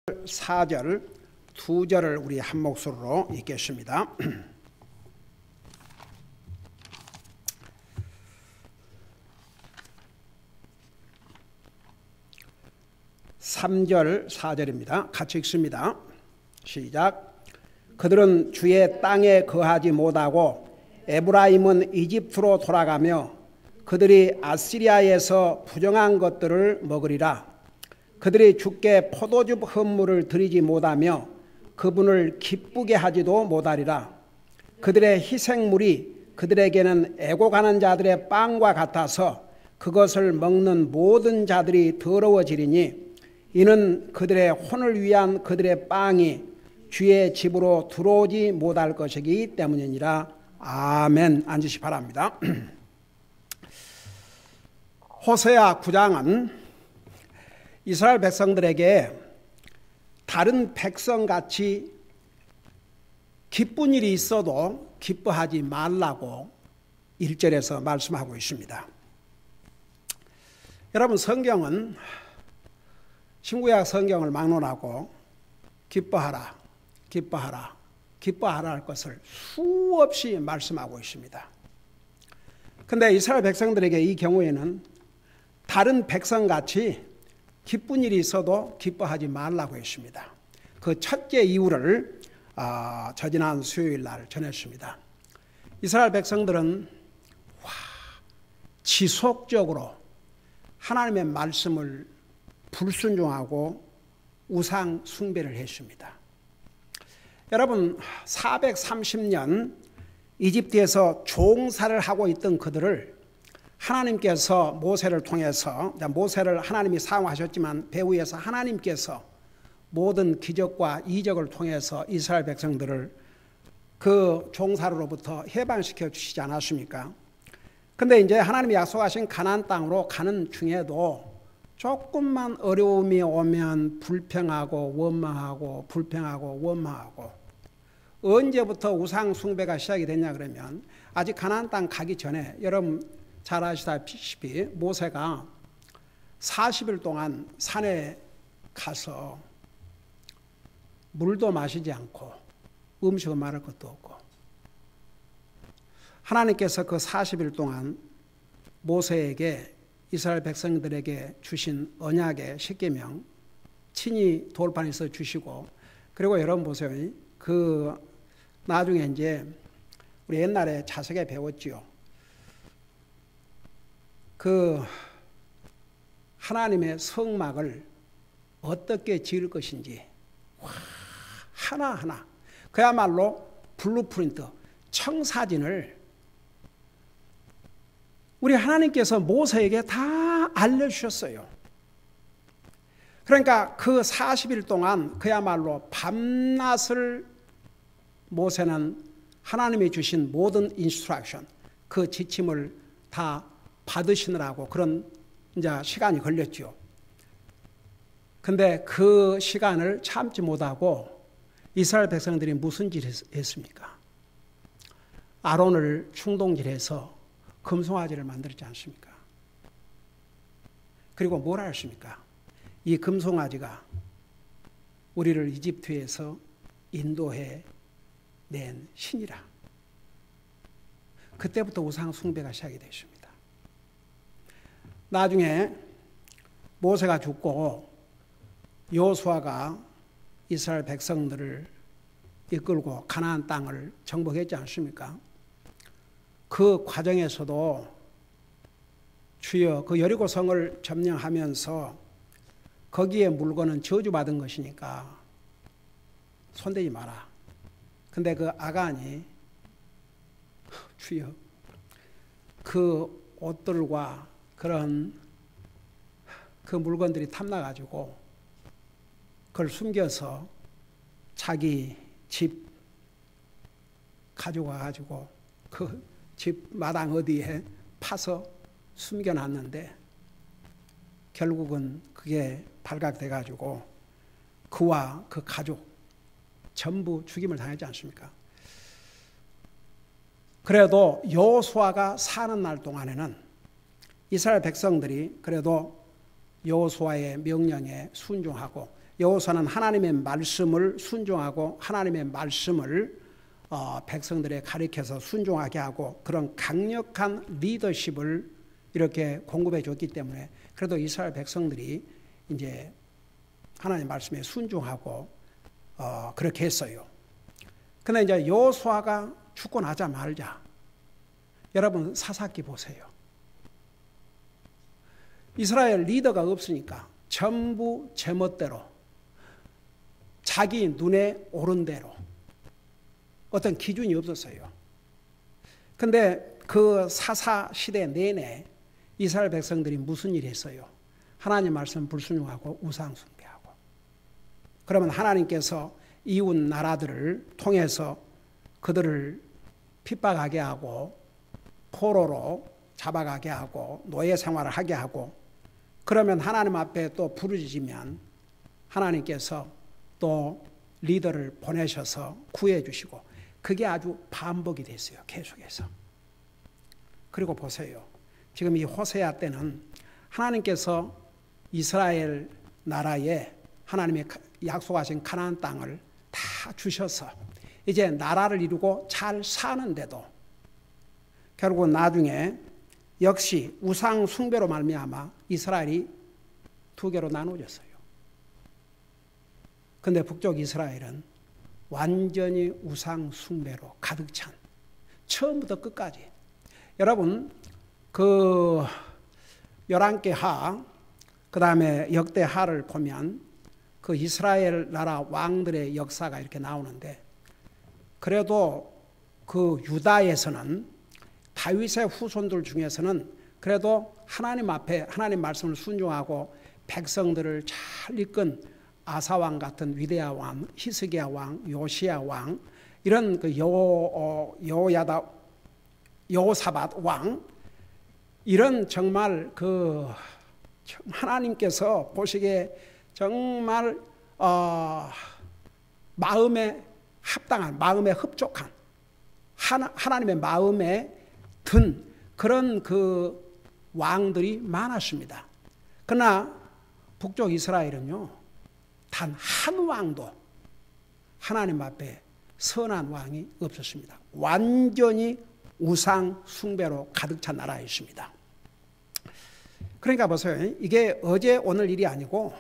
4절, 2절을 우리 한 목소리로 읽겠습니다. 3절, 4절입니다. 같이 읽습니다. 시작. 그들은 주의 땅에 거하지 못하고 에브라임은 이집트로 돌아가며 그들이 아시리아에서 부정한 것들을 먹으리라. 그들이 주께 포도주 헌물을 드리지 못하며 그분을 기쁘게 하지도 못하리라. 그들의 희생물이 그들에게는 애고가는 자들의 빵과 같아서 그것을 먹는 모든 자들이 더러워지리니 이는 그들의 혼을 위한 그들의 빵이 주의 집으로 들어오지 못할 것이기 때문이니라. 아멘. 앉으시 바랍니다. 호세아 9장은 이스라엘 백성들에게 다른 백성같이 기쁜 일이 있어도 기뻐하지 말라고 1절에서 말씀하고 있습니다. 여러분, 성경은 신구약 성경을 막론하고 기뻐하라, 기뻐하라, 기뻐하라 할 것을 수없이 말씀하고 있습니다. 그런데 이스라엘 백성들에게 이 경우에는 다른 백성같이 기쁜 일이 있어도 기뻐하지 말라고 했습니다. 그 첫째 이유를 저지난 수요일 날 전했습니다. 이스라엘 백성들은 지속적으로 하나님의 말씀을 불순종하고 우상 숭배를 했습니다. 여러분, 430년 이집트에서 종살을 하고 있던 그들을 하나님께서 모세를 통해서, 모세를 하나님이 사용하셨지만 배후에서 하나님께서 모든 기적과 이적을 통해서 이스라엘 백성들을 그 종살로부터 해방시켜 주시지 않았습니까? 근데 이제 하나님이 약속하신 가나안 땅으로 가는 중에도 조금만 어려움이 오면 불평하고 원망하고 불평하고 원망하고, 언제부터 우상 숭배가 시작이 됐냐 그러면 아직 가나안 땅 가기 전에, 여러분 잘 아시다시피 모세가 40일 동안 산에 가서 물도 마시지 않고 음식을 말할 것도 없고, 하나님께서 그 40일 동안 모세에게 이스라엘 백성들에게 주신 언약의 10계명 친히 돌판에서 주시고, 그리고 여러분 보세요. 그 나중에 이제 우리 옛날에 자석에 배웠지요. 그 하나님의 성막을 어떻게 지을 것인지 하나하나, 그야말로 블루프린트, 청사진을 우리 하나님께서 모세에게 다 알려주셨어요. 그러니까 그 40일 동안 그야말로 밤낮을 모세는 하나님이 주신 모든 인스트럭션, 그 지침을 다 받으시느라고 그런 이제 시간이 걸렸죠. 근데 그 시간을 참지 못하고 이스라엘 백성들이 무슨 짓을 했습니까? 아론을 충동질해서 금송아지를 만들었지 않습니까? 그리고 뭐라 했습니까? 이 금송아지가 우리를 이집트에서 인도해 낸 신이라. 그때부터 우상 숭배가 시작이 됐습니다. 나중에 모세가 죽고 여호수아가 이스라엘 백성들을 이끌고 가나안 땅을 정복했지 않습니까? 그 과정에서도 주여, 그 여리고 성을 점령하면서 거기에 물건은 저주받은 것이니까 손대지 마라. 근데 그 아간이 주여, 그 옷들과 그런 그 물건들이 탐나가지고 그걸 숨겨서 자기 집 가져가가지고 그 집 마당 어디에 파서 숨겨놨는데 결국은 그게 발각돼가지고 그와 그 가족 전부 죽임을 당했지 않습니까? 그래도 여호수아가 사는 날 동안에는 이스라엘 백성들이 그래도 여호수아의 명령에 순종하고 여호수아는 하나님의 말씀을 순종하고 하나님의 말씀을 백성들에 가르쳐서 순종하게 하고 그런 강력한 리더십을 이렇게 공급해 줬기 때문에 그래도 이스라엘 백성들이 이제 하나님 말씀에 순종하고 그렇게 했어요. 근데 이제 여호수아가 죽고 나자마자 여러분 사사기 보세요. 이스라엘 리더가 없으니까 전부 제멋대로 자기 눈에 오른 대로 어떤 기준이 없었어요. 근데 그 사사 시대 내내 이스라엘 백성들이 무슨 일을 했어요? 하나님 말씀 불순종하고 우상 숭배하고. 그러면 하나님께서 이웃 나라들을 통해서 그들을 핍박하게 하고 포로로 잡아가게 하고 노예 생활을 하게 하고 그러면 하나님 앞에 또 부르짖으면 하나님께서 또 리더를 보내셔서 구해 주시고 그게 아주 반복이 됐어요. 계속해서. 그리고 보세요. 지금 이 호세아 때는 하나님께서 이스라엘 나라에 하나님의 약속하신 가나안 땅을 다 주셔서 이제 나라를 이루고 잘 사는데도 결국 나중에 역시 우상 숭배로 말미암아 이스라엘이 두 개로 나누어졌어요. 근데 북쪽 이스라엘은 완전히 우상 숭배로 가득 찬 처음부터 끝까지. 여러분 그 11개 하 그다음에 역대하를 보면 그 이스라엘 나라 왕들의 역사가 이렇게 나오는데 그래도 그 유다에서는 다윗의 후손들 중에서는 그래도 하나님 앞에 하나님 말씀을 순종하고 백성들을 잘 이끈 아사왕 같은 위대한 왕, 히스기야 왕, 요시야 왕 이런 그 여호사밧 왕 이런 정말 그 하나님께서 보시기에 정말 마음에 합당한 마음에 흡족한 하나님의 마음에 든 그런 그 왕들이 많았습니다. 그러나 북쪽 이스라엘은요 단 한 왕도 하나님 앞에 선한 왕이 없었습니다. 완전히 우상 숭배로 가득 찬 나라였습니다. 그러니까 보세요. 이게 어제 오늘 일이 아니고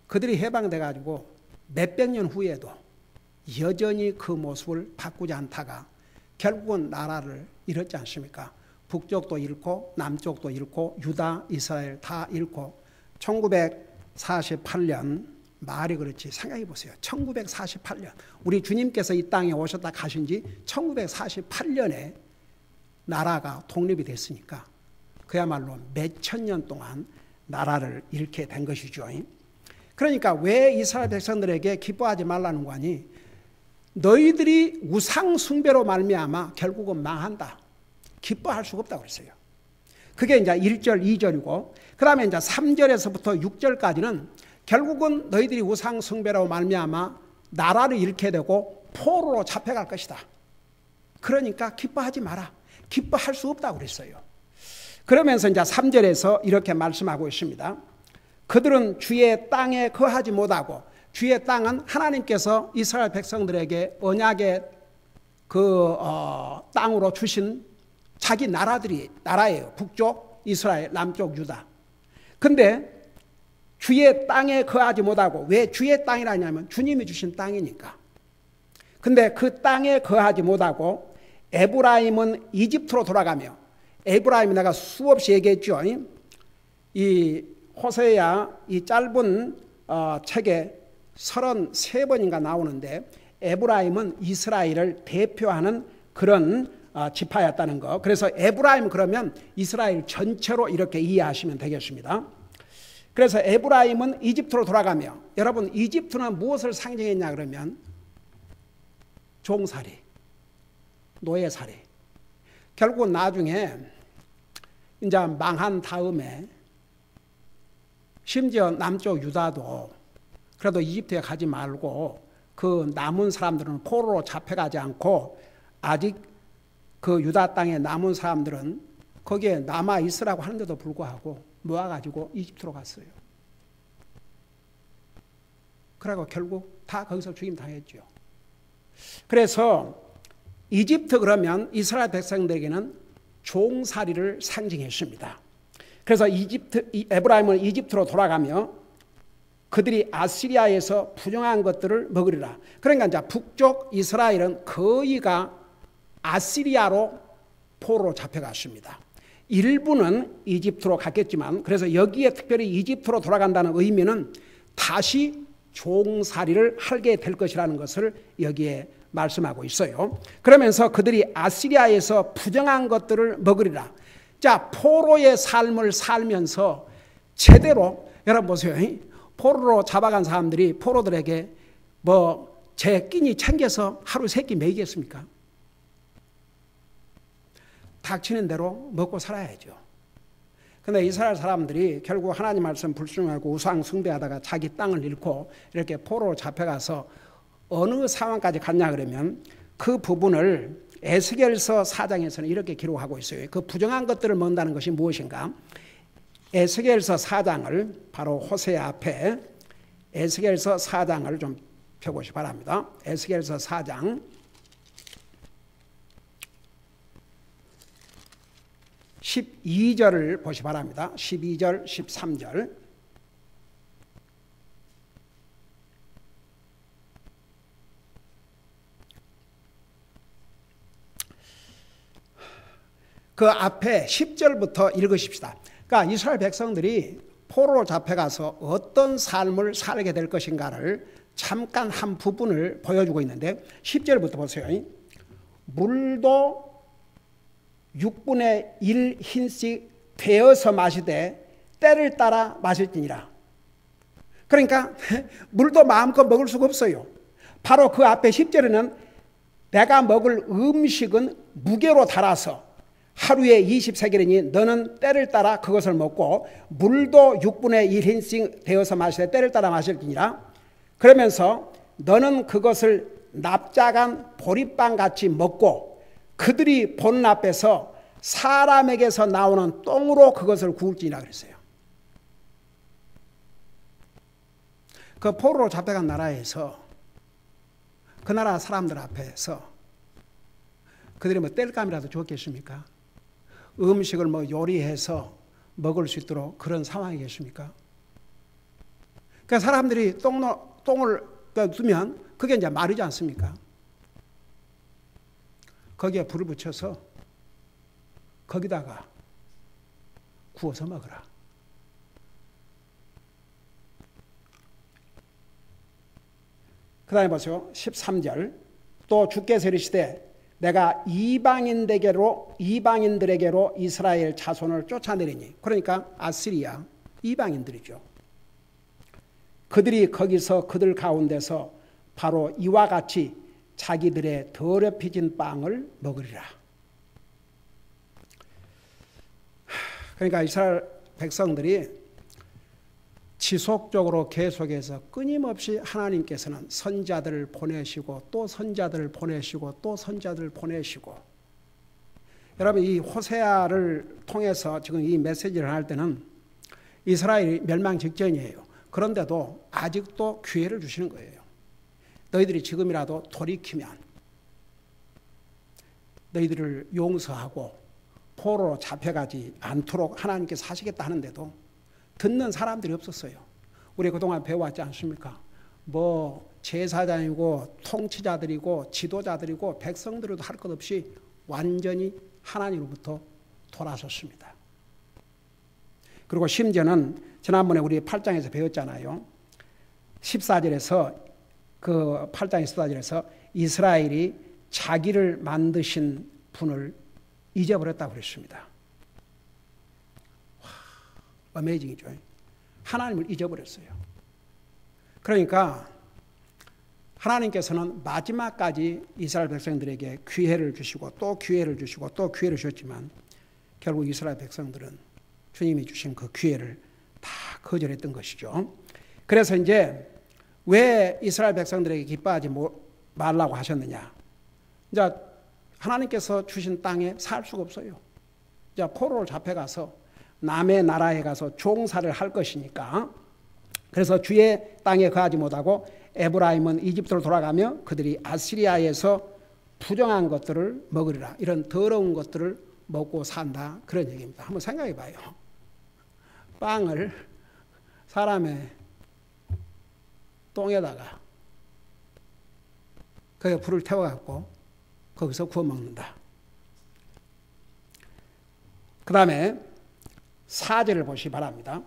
그들이 해방돼 가지고 몇백 년 후에도 여전히 그 모습을 바꾸지 않다가 결국은 나라를 잃었지 않습니까? 북쪽도 잃고 남쪽도 잃고 유다, 이스라엘 다 잃고 1948년 말이 그렇지 생각해 보세요. 1948년 우리 주님께서 이 땅에 오셨다 가신 지 1948년에 나라가 독립이 됐으니까 그야말로 몇천 년 동안 나라를 잃게 된 것이죠. 그러니까 왜 이스라엘 백성들에게 기뻐하지 말라는 거니? 너희들이 우상 숭배로 말미암아 결국은 망한다. 기뻐할 수가 없다고 그랬어요. 그게 이제 1절, 2절이고 그 다음에 이제 3절에서부터 6절까지는 결국은 너희들이 우상 숭배로 말미암아 나라를 잃게 되고 포로로 잡혀갈 것이다. 그러니까 기뻐하지 마라. 기뻐할 수 없다고 그랬어요. 그러면서 이제 3절에서 이렇게 말씀하고 있습니다. 그들은 주의 땅에 거하지 못하고 주의 땅은 하나님께서 이스라엘 백성들에게 언약의 땅으로 주신 자기 나라예요. 북쪽 이스라엘, 남쪽 유다. 근데 주의 땅에 거하지 못하고 왜 주의 땅이라냐면 주님이 주신 땅이니까. 근데 그 땅에 거하지 못하고 에브라임은 이집트로 돌아가며 에브라임이 내가 수없이 얘기했죠. 이 호세야 이 짧은 책에 33번인가 나오는데 에브라임은 이스라엘을 대표하는 그런 지파였다는 거. 그래서 에브라임 그러면 이스라엘 전체로 이렇게 이해하시면 되겠습니다. 그래서 에브라임은 이집트로 돌아가며 여러분 이집트는 무엇을 상징했냐 그러면 종살이, 노예살이. 결국 나중에 이제 망한 다음에 심지어 남쪽 유다도 그래도 이집트에 가지 말고 그 남은 사람들은 포로로 잡혀가지 않고 아직 그 유다 땅에 남은 사람들은 거기에 남아 있으라고 하는데도 불구하고 모아가지고 이집트로 갔어요. 그리고 결국 다 거기서 죽임 당했죠. 그래서 이집트 그러면 이스라엘 백성들에게는 종살이를 상징했습니다. 그래서 에브라임은 이집트로 돌아가며 그들이 아시리아에서 부정한 것들을 먹으리라. 그러니까 이제 북쪽 이스라엘은 거의가 아시리아로 포로로 잡혀갔습니다. 일부는 이집트로 갔겠지만, 그래서 여기에 특별히 이집트로 돌아간다는 의미는 다시 종살이를 하게 될 것이라는 것을 여기에 말씀하고 있어요. 그러면서 그들이 아시리아에서 부정한 것들을 먹으리라. 자, 포로의 삶을 살면서 제대로, 여러분 보세요. 포로로 잡아간 사람들이 포로들에게 제 끼니 챙겨서 하루 3끼 먹이겠습니까? 닥치는 대로 먹고 살아야죠. 그런데 이스라엘 사람들이 결국 하나님 말씀 불순종하고 우상 숭배하다가 자기 땅을 잃고 이렇게 포로로 잡혀가서 어느 상황까지 갔냐 그러면 그 부분을 에스겔서 4장에서는 이렇게 기록하고 있어요. 그 부정한 것들을 먹는다는 것이 무엇인가? 에스겔서 4장을 바로 호세아 앞에 에스겔서 4장을 좀 펴보시 바랍니다. 에스겔서 4장 12절을 보시 바랍니다. 12절, 13절. 그 앞에 10절부터 읽으십시다. 그러니까 이스라엘 백성들이 포로로 잡혀가서 어떤 삶을 살게 될 것인가를 잠깐 한 부분을 보여주고 있는데 10절부터 보세요. 물도 6분의 1 흰씩 되어서 마시되 때를 따라 마실지니라. 그러니까 물도 마음껏 먹을 수가 없어요. 바로 그 앞에 10절에는 내가 먹을 음식은 무게로 달아서 하루에 20세겔이니 너는 때를 따라 그것을 먹고 물도 6분의 1 흰씩 되어서 마시되 때를 따라 마실지니라. 그러면서 너는 그것을 납작한 보리빵같이 먹고 그들이 보는 앞에서 사람에게서 나오는 똥으로 그것을 구울지니라 그랬어요. 그 포로로 잡혀간 나라에서 그 나라 사람들 앞에서 그들이 땔감이라도 줬겠습니까? 음식을 요리해서 먹을 수 있도록 그런 상황이겠습니까? 그러니까 사람들이 똥을 두면 그게 이제 마르지 않습니까? 거기에 불을 붙여서 거기다가 구워서 먹으라. 그 다음에 보세요. 13절. 또 주께서 이르시되 내가 이방인들에게로 이스라엘 자손을 쫓아내리니. 그러니까 아시리아 이방인들이죠. 그들이 거기서 그들 가운데서 바로 이와 같이 자기들의 더럽혀진 빵을 먹으리라. 그러니까 이스라엘 백성들이 지속적으로 계속해서 끊임없이 하나님께서는 선자들을 보내시고 또 선자들을 보내시고 또 선자들을 보내시고, 여러분 이 호세아를 통해서 지금 이 메시지를 할 때는 이스라엘이 멸망 직전이에요. 그런데도 아직도 기회를 주시는 거예요. 너희들이 지금이라도 돌이키면 너희들을 용서하고 포로로 잡혀가지 않도록 하나님께서 하시겠다 하는데도 듣는 사람들이 없었어요. 우리 그동안 배워왔지 않습니까? 제사장이고 통치자들이고 지도자들이고 백성들도 할 것 없이 완전히 하나님으로부터 돌아섰습니다. 그리고 심지어는 지난번에 우리 8장에서 배웠잖아요. 14절에서 그 8장 14절에서 이스라엘이 자기를 만드신 분을 잊어버렸다고 그랬습니다. 어메이징이죠. 하나님을 잊어버렸어요. 그러니까 하나님께서는 마지막까지 이스라엘 백성들에게 기회를 주시고 또 기회를 주시고 또 기회를 주셨지만 결국 이스라엘 백성들은 주님이 주신 그 기회를 다 거절했던 것이죠. 그래서 이제 왜 이스라엘 백성들에게 기뻐하지 말라고 하셨느냐. 이제 하나님께서 주신 땅에 살 수가 없어요. 이제 포로로 잡혀가서 남의 나라에 가서 종살을 할 것이니까, 그래서 주의 땅에 거하지 못하고 에브라임은 이집트로 돌아가며 그들이 아시리아에서 부정한 것들을 먹으리라. 이런 더러운 것들을 먹고 산다. 그런 얘기입니다. 한번 생각해 봐요. 빵을 사람의 똥에다가 거기에 불을 태워갖고 거기서 구워 먹는다. 그 다음에 4절을 보시기 바랍니다.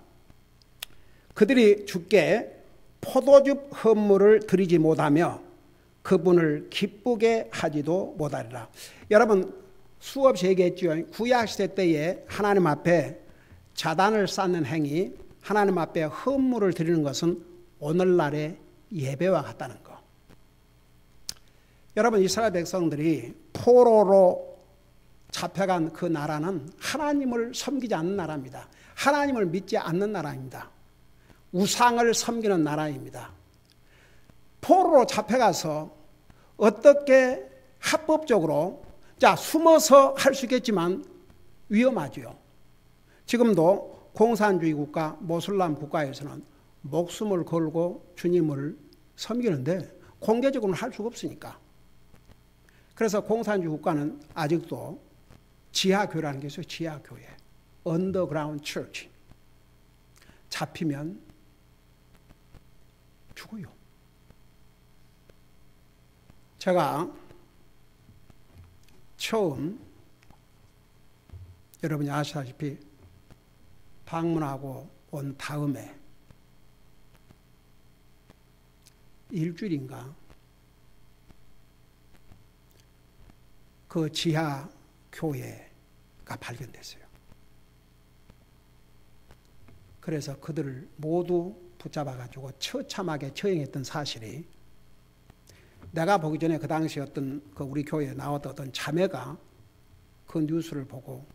그들이 주께 포도즙 헌물을 드리지 못하며 그분을 기쁘게 하지도 못하리라. 여러분 수없이 얘기했죠. 구약시대 때에 하나님 앞에 자단을 쌓는 행위, 하나님 앞에 헌물을 드리는 것은 오늘날의 예배와 같다는 거. 여러분 이스라엘 백성들이 포로로 잡혀간 그 나라는 하나님을 섬기지 않는 나라입니다. 하나님을 믿지 않는 나라입니다. 우상을 섬기는 나라입니다. 포로로 잡혀가서 어떻게 합법적으로 숨어서 할 수 있겠지만 위험하죠. 지금도 공산주의 국가, 모슬람 국가에서는 목숨을 걸고 주님을 섬기는데 공개적으로는 할 수가 없으니까. 그래서 공산주의 국가는 아직도 지하교회라는 게 있어요. 지하교회. 언더그라운드 처치. 잡히면 죽어요. 제가 처음 여러분이 아시다시피 방문하고 온 다음에 일주일인가 그 지하 교회가 발견됐어요. 그래서 그들을 모두 붙잡아가지고 처참하게 처형했던 사실이, 내가 보기 전에 그 당시 어떤 그 우리 교회에 나왔던 어떤 자매가 그 뉴스를 보고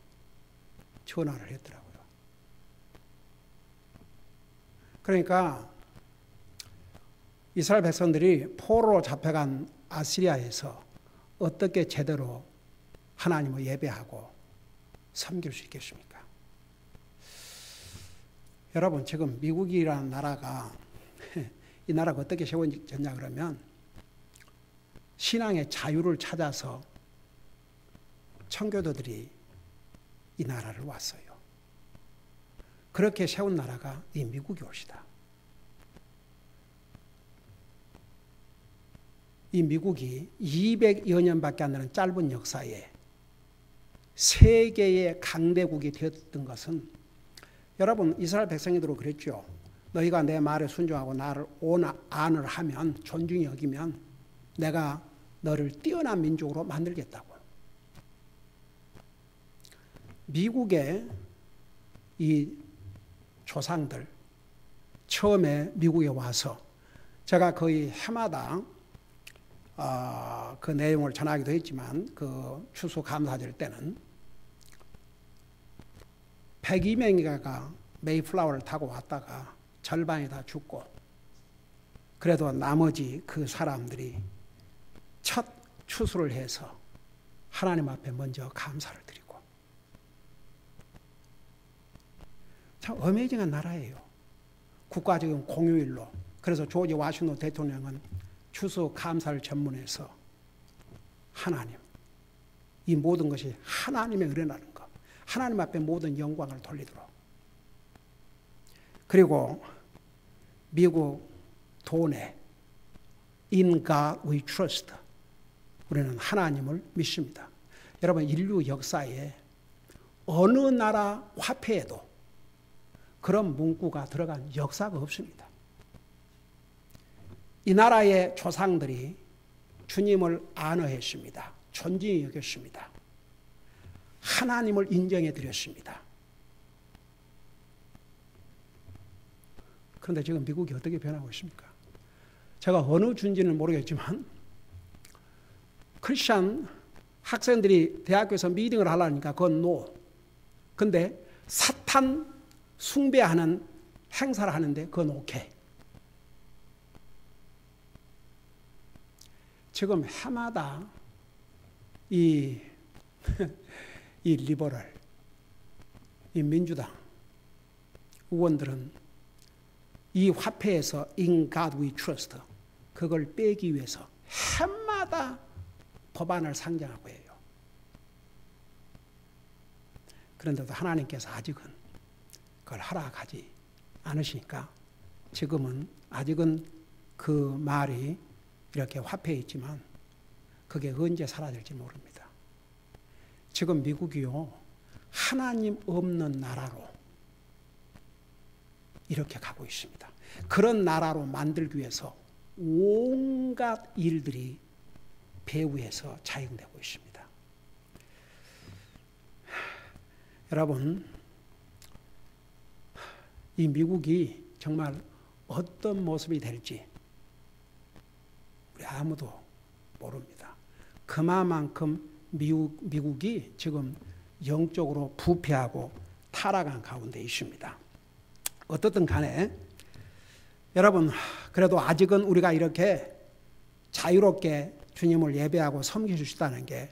전화를 했더라고요. 그러니까 이스라엘 백성들이 포로로 잡혀간 아시리아에서 어떻게 제대로 하나님을 예배하고 섬길 수 있겠습니까? 여러분 지금 미국이라는 나라가 이 나라가 어떻게 세워졌냐 그러면 신앙의 자유를 찾아서 청교도들이 이 나라를 왔어요. 그렇게 세운 나라가 이 미국이 옳시다. 이 미국이 200여 년밖에 안 되는 짧은 역사에 세계의 강대국이 되었던 것은, 여러분 이스라엘 백성들도 그랬죠. 너희가 내 말에 순종하고 나를 온안을 하면, 존중히 여기면 내가 너를 뛰어난 민족으로 만들겠다고. 미국의 이 조상들 처음에 미국에 와서 제가 거의 해마다 그 내용을 전하기도 했지만 그 추수감사절 때는 102명이가 메이플라워를 타고 왔다가 절반이 다 죽고, 그래도 나머지 그 사람들이 첫 추수를 해서 하나님 앞에 먼저 감사를 드리고, 참 어메이징한 나라예요. 국가적인 공휴일로. 그래서 조지 워싱턴 대통령은 추수 감사를 전문해서 하나님, 이 모든 것이 하나님의 은혜라는 것, 하나님 앞에 모든 영광을 돌리도록. 그리고 미국 돈에 In God we trust. 우리는 하나님을 믿습니다. 여러분 인류 역사에 어느 나라 화폐에도 그런 문구가 들어간 역사가 없습니다. 이 나라의 조상들이 주님을 안어했습니다. 존중히 여겼습니다. 하나님을 인정해 드렸습니다. 그런데 지금 미국이 어떻게 변하고 있습니까? 제가 어느 주인지는 모르겠지만 크리스천 학생들이 대학교에서 미팅을 하려니까 그건 노. 근데 사탄 숭배하는 행사를 하는데 그건 오케이. 지금 해마다 이 리버럴, 이 민주당 의원들은 이 화폐에서 In God we trust, 그걸 빼기 위해서 해마다 법안을 상정하고 해요. 그런데도 하나님께서 아직은 그걸 허락하지 않으시니까 지금은 아직은 그 말이 이렇게 화폐해 있지만 그게 언제 사라질지 모릅니다. 지금 미국이요, 하나님 없는 나라로 이렇게 가고 있습니다. 그런 나라로 만들기 위해서 온갖 일들이 배후에서 자행되고 있습니다. 여러분, 이 미국이 정말 어떤 모습이 될지 우리 아무도 모릅니다. 그만큼 미국이 지금 영적으로 부패하고 타락한 가운데 있습니다. 어떻든 간에 여러분, 그래도 아직은 우리가 이렇게 자유롭게 주님을 예배하고 섬길 수 있다는 게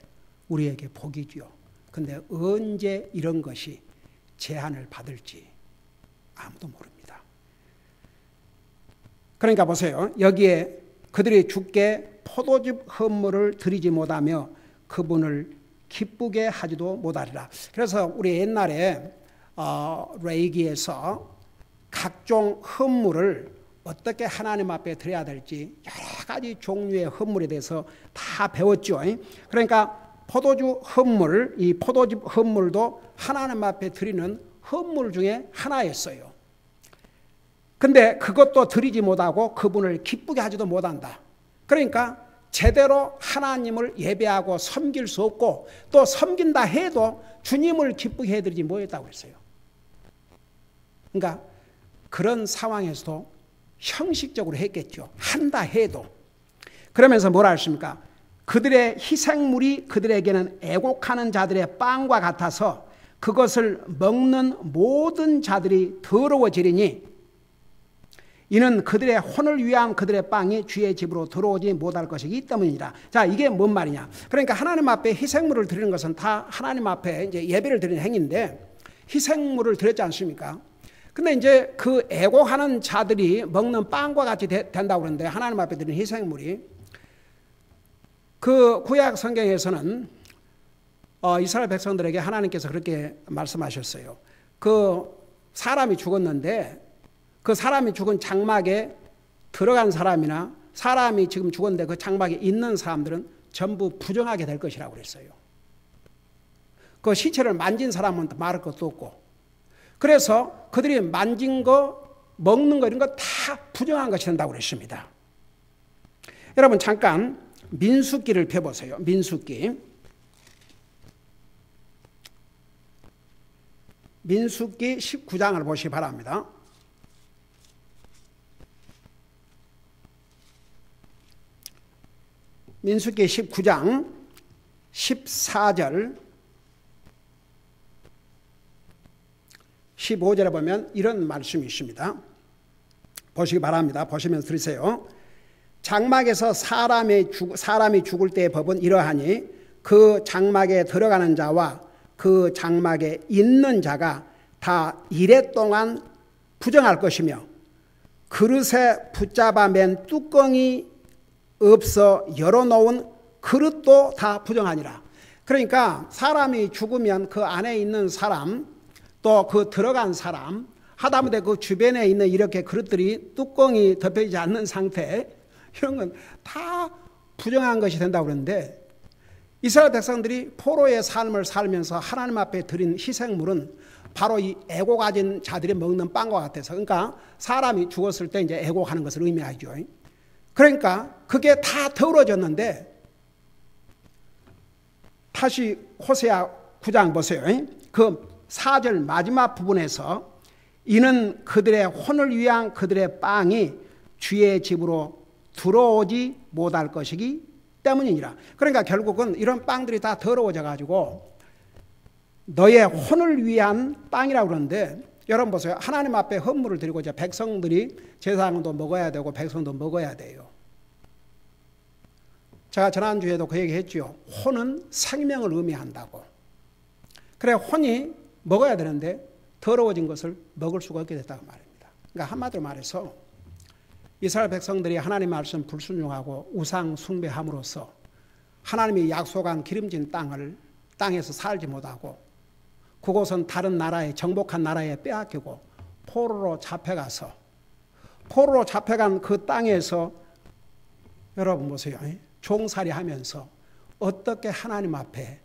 우리에게 복이지요. 근데 언제 이런 것이 제한을 받을지 아무도 모릅니다. 그러니까 보세요. 여기에 그들이 주께 포도즙 헌물을 드리지 못하며 그분을 기쁘게 하지도 못하리라. 그래서 우리 옛날에 레이기에서 각종 헌물을 어떻게 하나님 앞에 드려야 될지 여러 가지 종류의 헌물에 대해서 다 배웠죠. 그러니까 포도주 헌물, 이 포도즙 헌물도 하나님 앞에 드리는 헌물 중에 하나였어요. 근데 그것도 드리지 못하고 그분을 기쁘게 하지도 못한다. 그러니까 제대로 하나님을 예배하고 섬길 수 없고 또 섬긴다 해도 주님을 기쁘게 해드리지 못했다고 했어요. 그러니까 그런 상황에서도 형식적으로 했겠죠. 한다 해도. 그러면서 뭐라 했습니까? 그들의 희생물이 그들에게는 애곡하는 자들의 빵과 같아서 그것을 먹는 모든 자들이 더러워지리니 이는 그들의 혼을 위한 그들의 빵이 주의 집으로 들어오지 못할 것이기 때문이라. 자, 이게 뭔 말이냐? 그러니까 하나님 앞에 희생물을 드리는 것은 다 하나님 앞에 이제 예배를 드리는 행위인데 희생물을 드렸지 않습니까? 근데 이제 그 애곡하는 자들이 먹는 빵과 같이 된다고 그러는데 하나님 앞에 드리는 희생물이 그 구약 성경에서는 이스라엘 백성들에게 하나님께서 그렇게 말씀하셨어요. 그 사람이 죽었는데 그 사람이 죽은 장막에 들어간 사람이나 사람이 지금 죽었는데 그 장막에 있는 사람들은 전부 부정하게 될 것이라고 그랬어요. 그 시체를 만진 사람은 말할 것도 없고 그래서 그들이 만진 거, 먹는 거 이런 거 다 부정한 것이 된다고 그랬습니다. 여러분 잠깐 민수기를 펴보세요. 민수기 19장을 보시기 바랍니다. 민수기 19장 14절 15절에 보면 이런 말씀이 있습니다. 보시기 바랍니다. 보시면서 들으세요. 장막에서 사람이 죽을 때의 법은 이러하니 그 장막에 들어가는 자와 그 장막에 있는 자가 다 이래 동안 부정할 것이며 그릇에 붙잡아 맨 뚜껑이 없어 열어놓은 그릇도 다 부정하니라. 그러니까 사람이 죽으면 그 안에 있는 사람 또 그 들어간 사람 하다못해 그 주변에 있는 이렇게 그릇들이 뚜껑이 덮여지지 않는 상태 이런 건 다 부정한 것이 된다고 그러는데 이스라엘 백성들이 포로의 삶을 살면서 하나님 앞에 드린 희생물은 바로 이 애고 가진 자들이 먹는 빵과 같아서 그러니까 사람이 죽었을 때 이제 애고하는 것을 의미하죠. 그러니까 그게 다 더러워졌는데 다시 호세아 9장 보세요. 그 4절 마지막 부분에서 이는 그들의 혼을 위한 그들의 빵이 주의 집으로 들어오지 못할 것이기 때문이니라. 그러니까 결국은 이런 빵들이 다 더러워져 가지고 너의 혼을 위한 빵이라고 그러는데 여러분 보세요. 하나님 앞에 헌물을 드리고 이제 백성들이 제사장도 먹어야 되고 백성도 먹어야 돼요. 제가 지난주에도 그 얘기 했죠. 혼은 생명을 의미한다고. 그래 혼이 먹어야 되는데 더러워진 것을 먹을 수가 없게 됐다고 말입니다. 그러니까 한마디로 말해서 이스라엘 백성들이 하나님 말씀 불순종하고 우상 숭배함으로써 하나님이 약속한 기름진 땅에서 살지 못하고 그곳은 다른 나라에 정복한 나라에 빼앗기고 포로로 잡혀간 그 땅에서 여러분 보세요. 종살이 하면서 어떻게 하나님 앞에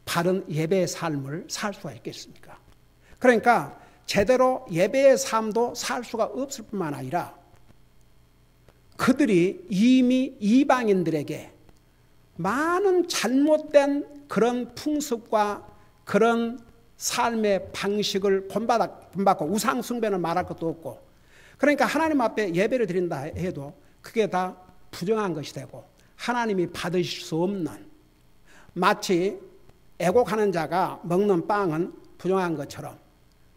바른 예배의 삶을 살 수가 있겠습니까? 그러니까 제대로 예배의 삶도 살 수가 없을 뿐만 아니라 그들이 이미 이방인들에게 많은 잘못된 그런 풍습과 그런 삶의 방식을 본받고 우상 숭배는 말할 것도 없고, 그러니까 하나님 앞에 예배를 드린다 해도 그게 다 부정한 것이 되고 하나님이 받으실 수 없는, 마치 애곡하는 자가 먹는 빵은 부정한 것처럼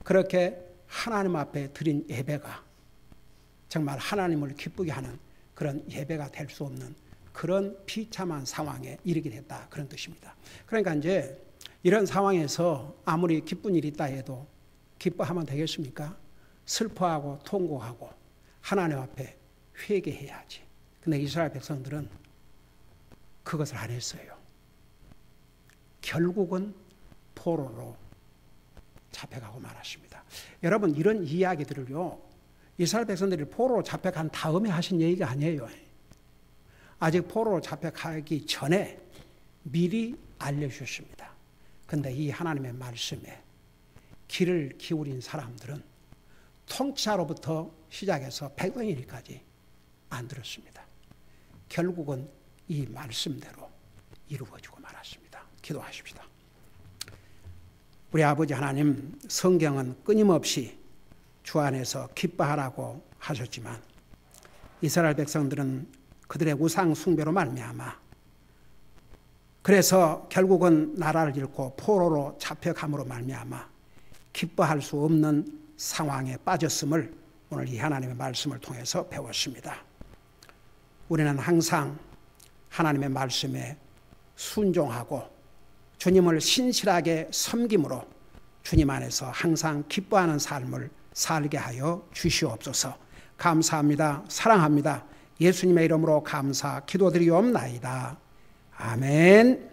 그렇게 하나님 앞에 드린 예배가 정말 하나님을 기쁘게 하는 그런 예배가 될 수 없는 그런 비참한 상황에 이르게 됐다, 그런 뜻입니다. 그러니까 이제 이런 상황에서 아무리 기쁜 일이 있다 해도 기뻐하면 되겠습니까? 슬퍼하고 통곡하고 하나님 앞에 회개해야지. 근데 이스라엘 백성들은 그것을 안 했어요. 결국은 포로로 잡혀가고 말았습니다. 여러분, 이런 이야기들을요, 이스라엘 백성들이 포로로 잡혀간 다음에 하신 얘기가 아니에요. 아직 포로로 잡혀가기 전에 미리 알려주셨습니다. 근데 이 하나님의 말씀에 귀를 기울인 사람들은 통치자로부터 시작해서 백성일까지 안 들었습니다. 결국은 이 말씀대로 이루어지고 말았습니다. 기도하십시다. 우리 아버지 하나님, 성경은 끊임없이 주 안에서 기뻐하라고 하셨지만 이스라엘 백성들은 그들의 우상 숭배로 말미암아 그래서 결국은 나라를 잃고 포로로 잡혀감으로 말미암아 기뻐할 수 없는 상황에 빠졌음을 오늘 이 하나님의 말씀을 통해서 배웠습니다. 우리는 항상 하나님의 말씀에 순종하고 주님을 신실하게 섬김으로 주님 안에서 항상 기뻐하는 삶을 살게 하여 주시옵소서. 감사합니다. 사랑합니다. 예수님의 이름으로 감사 기도드리옵나이다. 아멘.